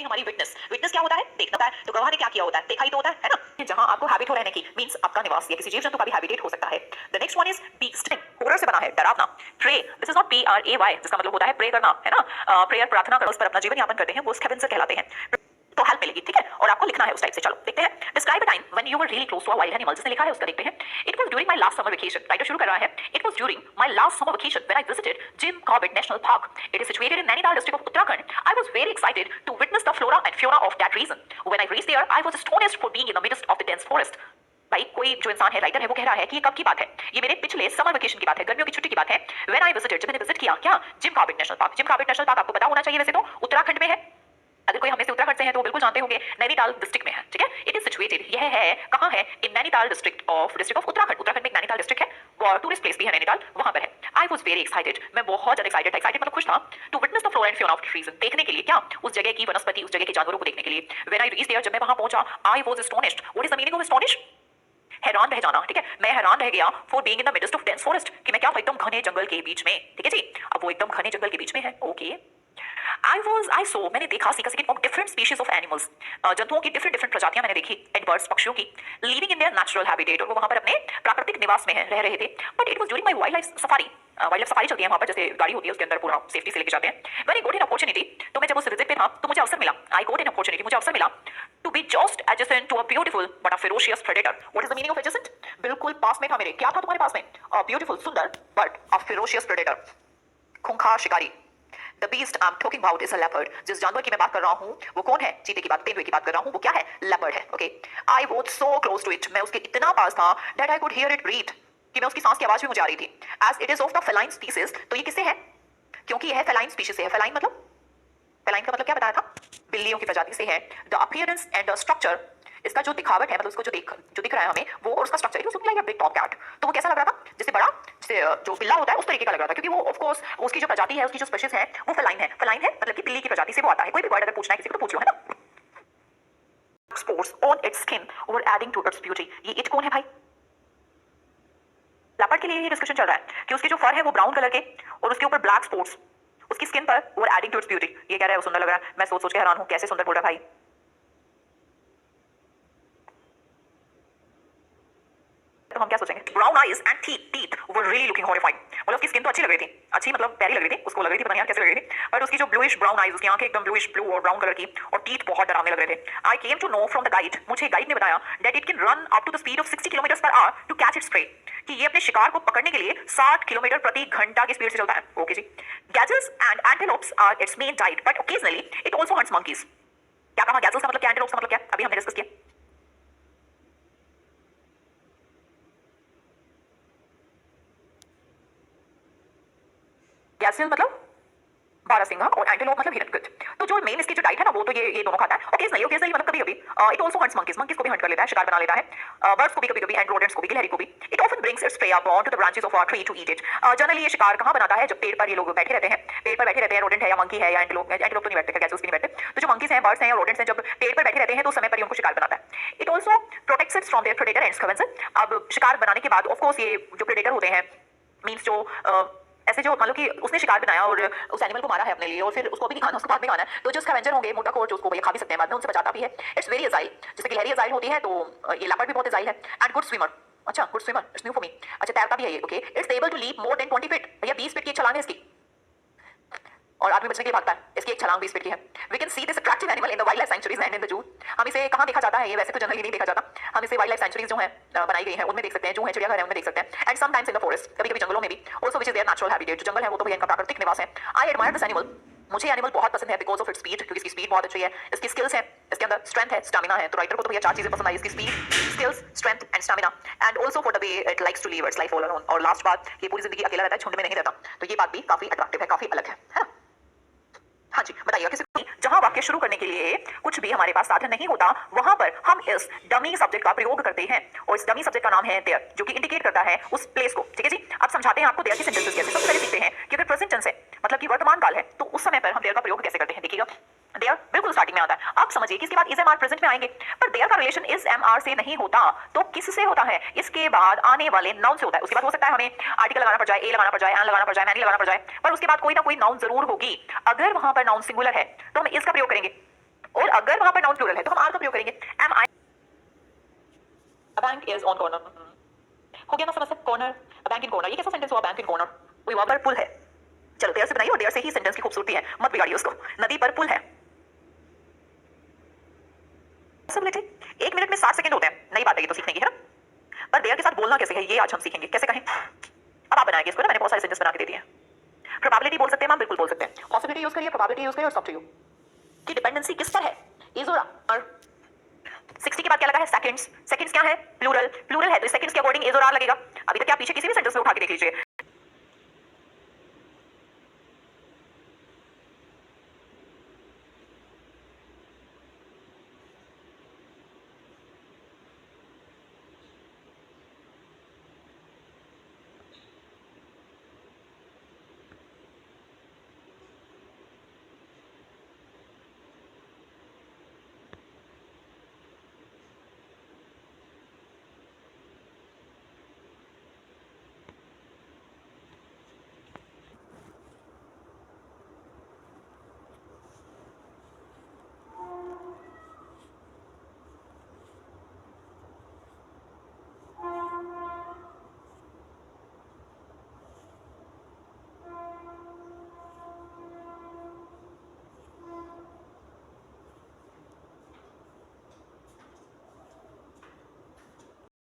हमारी witness witness क्या होता है? देखना होता है। तो गवाह ने क्या किया होता है? देखा ही तो होता है ना? जहां आपको हैबिट हो रहने की मींस आपका निवास या किसी जीव जंतु का भी हैबिटेट हो सकता है। The next one is beasting, horror से बना है, डरावना। Prey, this is not PRAY, जिसका मतलब होता है प्रे करना, है ना? प्रेयर, प्रार्थना कर, उस पर अपना जीवन यापन करते हैं, वो स्कैवेंजर कहलाते हैं। तो हेल्प मिलेगी, ठीक है? और आपको लिखना है उस टाइप से। चलो देखते हैं। Describe a time when you were really close to a wild animal, जिसने लिखा है उसका देखते हैं। It was during my last summer vacation, writer शुरू कर रहा है। It was during my last summer vacation when I visited Jim Corbett National Park. It is situated in Nainital district of Uttarakhand. I was very excited to witness the flora and fauna of that region. When I reached there I was astonished for being in the midst of the dense forest. भाई कोई जो इंसान है, writer है, वो कह रहा है कि ये कब की बात है? ये मेरे पिछले समर वेकेशन की बात है, गर्मियों की छुट्टी की बात है। व्हेन आई विजिटेड, जब मैंने विजिट किया क्या? Gym Corbett National park. Gym Corbett National park आपको पता होना चाहिए, वैसे तो उत्तराखंड में है। अगर कोई हमें से उत्तराखंड से है तो बिल्कुल जानते होंगे, नैनीताल डिस्ट्रिक्ट में है, ठीक है? इट इज सिचुएटेड, यह है कहां है? इन नैनीताल डिस्ट्रिक्ट ऑफ उत्तराखंड। उत्तराखंड में एक नैनीताल डिस्ट्रिक्ट है, वो टूरिस्ट प्लेस भी है नैनीताल, वहां पर है। आई वाज वेरी एक्साइटेड, मैं बहुत ज्यादा एक्साइटेड था। एक्साइटेड मतलब खुश था। To witness the flora and fauna of the region, देखने के लिए क्या? उस जगह की वनस्पति, उस जगह के जानवरों को देखने के लिए। व्हेन आई रीच्ड देयर, जब मैं वहां पहुंचा, आई was astonished. What is the meaning of astonish? हैरान रह जाना, ठीक है? मैं हैरान रह गया for being in the midst of dense forest, कि मैं क्या हूं? एकदम घने जंगल के बीच में, ठीक है जी? अब वो एकदम घने जंगल के बीच में है, ओके। I saw, मैंने देखा, सीखा सीखा of different species of animals, जंतुओं की डिफरेंट प्रजातियां मैंने देखी, एंड बर्ड्स, पक्षियों की, living in their natural habitat, और वो वहां पर अपने प्राकृतिक निवास में रह रहे थे। But it was during my wild life safari, wild life safari चलती है वहां पर, जैसे गाड़ी होती है उसके अंदर पूरा सेफ्टी से लेके जाते हैं। When I got an opportunity, तो मैं जब उस विजिट पे था तो मुझे अवसर मिला, आई गॉट एन अपॉर्चुनिटी, मुझे अवसर मिला to be just adjacent to a beautiful but a ferocious predator. What is the meaning of adjacent? बिल्कुल पास में था मेरे। क्या था तुम्हारे पास में? अ ब्यूटीफुल, सुंदर, बट अ फेरोशियस प्रेडेटर, खूंखार शिकारी। The beast I'm talking about is a leopard. जिस जानवर की मैं बात कर रहा हूँ वो कौन है? चीते की बात, तेंदुए की बात कर रहा हूँ, वो क्या है? leopard है, okay? I was so close to it, मैं उसके इतना पास था that I could hear it breathe, कि मैं उसकी सांस की आवाज भी मुझे आ रही थी। As it is of the feline species, तो ये किससे है? क्योंकि यह feline species से है। feline मतलब, feline का मतलब क्या बताया था? बिल्लियों की प्रजाति से है। The appearance and the structure, इसका जो दिखावट है, मतलब उसको जो दिख रहा है हमें, वो और उसका structure, it was like a big top cat. तो वो कैसा लग रहा था? जैसे बड़ा, जैसे जो बिल्ला होता है उस तरीके का लग रहा था, क्योंकि वो ऑफ कोर्स उसकी जो प्रजाति है, उसकी जो स्पीशीज है वो फेलाइन है। फेलाइन है मतलब कि बिल्ली की प्रजाति से वो आता है। कोई भी वर्ड अगर पूछना है किसी को तो पूछ लो, है ना? Spots on its skin were adding to its beauty. ये इट कौन है भाई? लेपर्ड के लिए ये डिस्कशन चल रहा है कि उसके जो फर है वो ब्राउन कलर के और उसके ऊपर ब्लैक स्पॉट्स, उसकी स्किन पर वर एडिंग टू इट्स ब्यूटी। ये कह रहा है वो सुंदर लग रहा है। मैं सोच सोच के हैरान हूं, कैसे सुंदर बोल रहा है भाई। तो हम क्या सोचेंगे? Brown eyes and teeth were really looking horrifying. मतलब उसकी स्किन तो अच्छी लग रही थी, अच्छी मतलब प्यारी लग रही थी, उसको लग रही थी, पता नहीं यार कैसे लग रही थी, बट उसकी जो ब्लूइश ब्राउन आईज, उसकी आंखें एकदम ब्लूइश ब्लू और ब्राउन कलर की, और टीथ बहुत डरावने लग रहे थे। I came to know from the guide, मुझे गाइड ने बताया that it can run up to the speed of 60 kilometre per hour to catch its prey, कि ये अपने शिकार को पकड़ने के लिए 60 किलोमीटर प्रति घंटा की स्पीड से चलता है। ओके जी। Gazelles and antelopes are its main diet, but occasionally it also hunts monkeys. क्या कहा? गैजल्स का मतलब क्या, एंटेलोप्स का मतलब क्या, अभी हमने डिस्कस किया। गैसिल मतलब बारहसिंगा, और एंटेलोप मतलब हिरन। गुड। तो जो मेन इसकी जो डाइट है ना, वो तो ये दोनों खाता है। ओकेजनली, ओकेजनली मतलब कभी कभी। It also hunts monkeys, monkeys को भी हंट कर लेता है, शिकार बना लेता है। बर्ड्स को भी कभी कभी, एंड रोडेंट्स को भी, गिलहरी को भी। It often brings its prey upon to the branches of a tree to eat it. Generally ये शिकार कहां बनाता है? जब पेड़ पर ये लोग बैठे रहते हैं, पेड़ पर बैठे रहते हैं, रोडेंट है या मंकी है या एंटेलोप, एंटेलोप तो नहीं बैठते, गैसेस भी नहीं बैठते। तो जो मंकीज हैं, बर्ड्स हैं या रोडेंट्स हैं, जब पेड़ पर बैठे रहते हैं तो उस समय पर ये उनको शिकार बनाता है। It also protects its from their predator and scavenger. अब शिकार बनाने के बाद ऑफ कोर्स ये जो प्रेडेटर होते हैं, मींस जो ऐसे जो मान लो कि उसने शिकार बनाया और उस एनिमल को मारा है अपने लिए, और फिर उसको भी नहीं खाना, उसको बाद में खाना है, तो जो स्कैवेंजर होंगे, मोटाखोर, जो उसको ये खा भी सकते हैं बाद में, उनसे बचाता भी है। इट्स वेरी अजाइल, जैसे गिलहरी अजाइल होती है, तो ये लेपर्ड भी बहुत अजाइल है। एंड गुड स्विमर, अच्छा good swimmer, it's new for me. अच्छा तैरता भी है ये, okay. It's able to leap more than 20 feet, भैया 20 फीट की छलांग है इसकी, और आदमी बचने के लिए भागता है। इसकी एक छलांग 20 फीट की है। We can see this attractive animal in the wildlife sanctuaries and in the zoo. हम इसे कहां देखा जाता है? ये वैसे तो जनरली नहीं देखा जाता, हम इसे वाइल्ड लाइफ सेंचुरीज जो है बनाई गई है उनमें देख सकते हैं, जो है चिड़ियाघर है उनमें देख सकते हैं, and sometimes in the forest, कभी कभी जंगलों में भी। Also which is there natural habitat, जो जंगल है वो तो भैया इनका प्राकृतिक निवास है। आई एडमायर दिस एनिमल, मुझे एनिमल बहुत पसंद है बिकॉज ऑफ इट्स स्पीड, क्योंकि इसकी स्पीड बहुत अच्छी है, इसकी स्किल्स है, इसके अंदर स्ट्रेंथ है, स्टैमिना है। तो राइटर को तो भैया चार चीजें पसंद आई, इसकी speed, skills, strength and stamina, and also for the way it likes to live its life all alone. और लास्ट बात, ये पूरी जिंदगी अकेला रहता है, झुंड में नहीं रहता, तो ये बात भी काफी अट्रैक्टिव है, काफी अलग है ना? हाँ जी, बताइए। किसी जहां वाक्य शुरू करने के लिए कुछ भी हमारे पास साधन नहीं होता, वहां पर हम इस डमी सब्जेक्ट का प्रयोग करते हैं, और इस डमी सब्जेक्ट का नाम है देयर, जो कि इंडिकेट करता है उस प्लेस को, ठीक है जी। अब समझाते हैं आपको देयर की सेंटेंसेस कैसे। सबसे पहले सीखते हैं कि अगर प्रेजेंट टेंस है, मतलब कि वर्तमान काल है, तो उस समय पर हम देयर का प्रयोग कैसे करते हैं। देखिएगा, देयर बिल्कुल स्टार्टिंग में आता है। आप समझिए कि इसके बाद इज एम आर प्रेजेंट में आएंगे, पर देयर का रिलेशन इज एम आर से नहीं होता, तो किससे होता है? इसके बाद आने वाले नाउन से होता है। उसके बाद हो सकता है हमें आर्टिकल लगाना पड़ जाए, ए लगाना पड़ जाए, एन लगाना पड़ जाए, मैनी लगाना पड़ जाए, पर उसके बाद कोई ना कोई नाउन जरूर होगी। अगर वहां पर नाउन सिंगुलर है तो हम इसका प्रयोग करेंगे, अगर वहां पर नाउन प्लूरल है तो हम आर का प्रयोग करेंगे। Am I a bank is on corner. हो गया ना समझ से? Corner, a bank in corner, ये कैसा सेंटेंस हुआ? बैंक इन कॉर्नर, कोई वहां पर पुल है। चलो देयर से बनाइए और देयर से ही सेंटेंस की खूबसूरती है, मत बिगाड़िए उसको। नदी पर पुल है। पॉसिबिलिटी 1 मिनट में 60 सेकंड होते हैं, नई बात है ये तो सीखने की, है ना? पर देयर के साथ बोलना कैसे है ये आज हम सीखेंगे, कैसे कहें। अब आप बनाएंगे इसको ना, मैंने बहुत सारे सेंटेंस बना के दे दिए हैं। प्रोबेबिलिटी बोल सकते हैं, हम बिल्कुल बोल सकते हैं। पॉसिबिलिटी यूज करिए, प्रोबेबिलिटी यूज करिए, और स्टॉप टू यू कि डिपेंडेंसी किस पर है। इज और 60 के बाद क्या लगा है? सेकंड्स। सेकंड्स क्या है? प्लूरल। प्लूरल है तो सेकंड्स के अकॉर्डिंग इज और आर लगेगा। अभी तक आप पीछे किसी भी सेंटेंस में उठा के देख लीजिए,